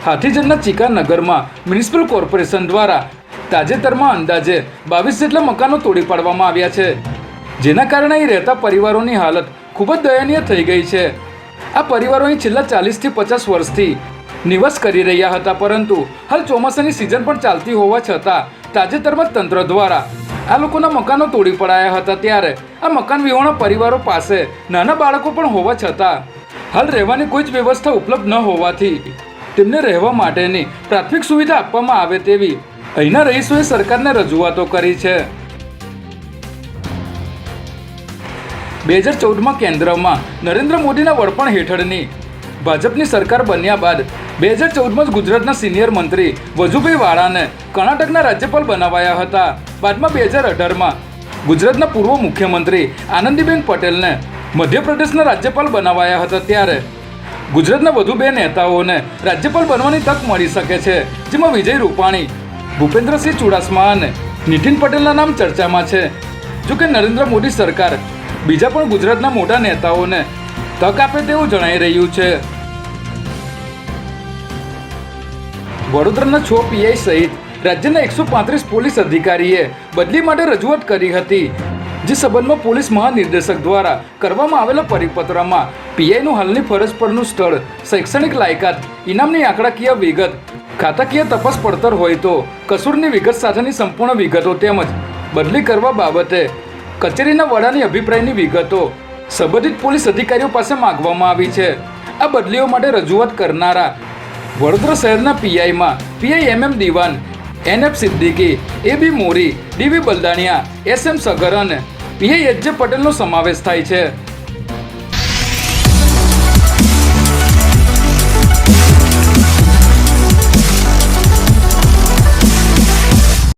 હાથીજરના ચીકા નગરમાં municipal corporation દ્વારા તાજેતરમાં અંદાજે 22 જેટલા મકાનો તોડી પાડવામાં આવ્યા છે, જેના કારણે અહીં રહેતા પરિવારોની હાલત ખૂબ જ દયનીય થઈ ગઈ છે. આ પરિવારો અહીં છેલ્લા 40 થી 50 વર્ષથી નિવાસ કરી રહ્યા હતા, પરંતુ હાલ ચોમાસાની સિઝન પણ ચાલતી હોવા છતાં તાજેતરમાં તંત્ર દ્વારા આ લોકોના મકાનો તોડી પડાયા હતા. ત્યારે આ મકાન વિહોણા પરિવારો પાસે નાના બાળકો પણ હોવા છતાં હાલ રહેવાની કોઈ જ વ્યવસ્થા ઉપલબ્ધ ન હોવાથી તેમને રહેવા માટેની પ્રાથમિક સુવિધા આપવામાં આવે તેવી અહીંના રહીશોએ સરકારને રજૂઆતો કરી છે. 2014માં કેન્દ્રમાં નરેન્દ્ર મોદીના વડપણ હેઠળની ભાજપની સરકાર બન્યા બાદ 2014માં જ ગુજરાતના સિનિયર મંત્રી વજુભાઈ વાળાને કર્ણાટકના રાજ્યપાલ બનાવાયા હતા. બાદમાં 2018માં ગુજરાતના પૂર્વ મુખ્યમંત્રી આનંદીબેન પટેલને મધ્યપ્રદેશના રાજ્યપાલ બનાવાયા હતા. ત્યારે ગુજરાતના વધુ 2 નેતાઓને રાજ્યપાલ બનવાની તક મળી શકે છે, જેમાં વિજય રૂપાણી, ભૂપેન્દ્રસિંહ ચુડાસમા અને નીતિન પટેલના નામ ચર્ચામાં છે. જોકે નરેન્દ્ર મોદી સરકાર બીજા પણ ગુજરાતના મોટા નેતાઓને તક આપે તેવું જણાઈ રહ્યું છે. વડોદરાના 6 પીઆઈ સહિત રાજ્યના 135 પોલીસ અધિકારીએ બદલી માટે રજૂઆત કરી હતી, જે સંબંધમાં પોલીસ મહાનિર્દેશક દ્વારા કરવામાં આવેલા પરિપત્રમાં પીઆઈનું હાલની ફરજ પરનું સ્થળ, શૈક્ષણિક લાયકાત, ઇનામની આંકડાકીય વિગત, ખાતાકીય તપાસ પડતર હોય તો કસૂરની વિગત સાથેની સંપૂર્ણ વિગતો તેમજ બદલી કરવા બાબતે કચેરીના વડાની અભિપ્રાયની વિગતો સંબંધિત પોલીસ અધિકારીઓ પાસે માંગવામાં આવી છે. આ બદલીઓ માટે રજૂઆત કરનારા વડોદરા શહેરના પીઆઈમાં PI MM Diwan, NF Siddiqui, AB Mori, DV Baldaniya, SM Sagar અને પીઆઈ HJ પટેલનો સમાવેશ થાય છે.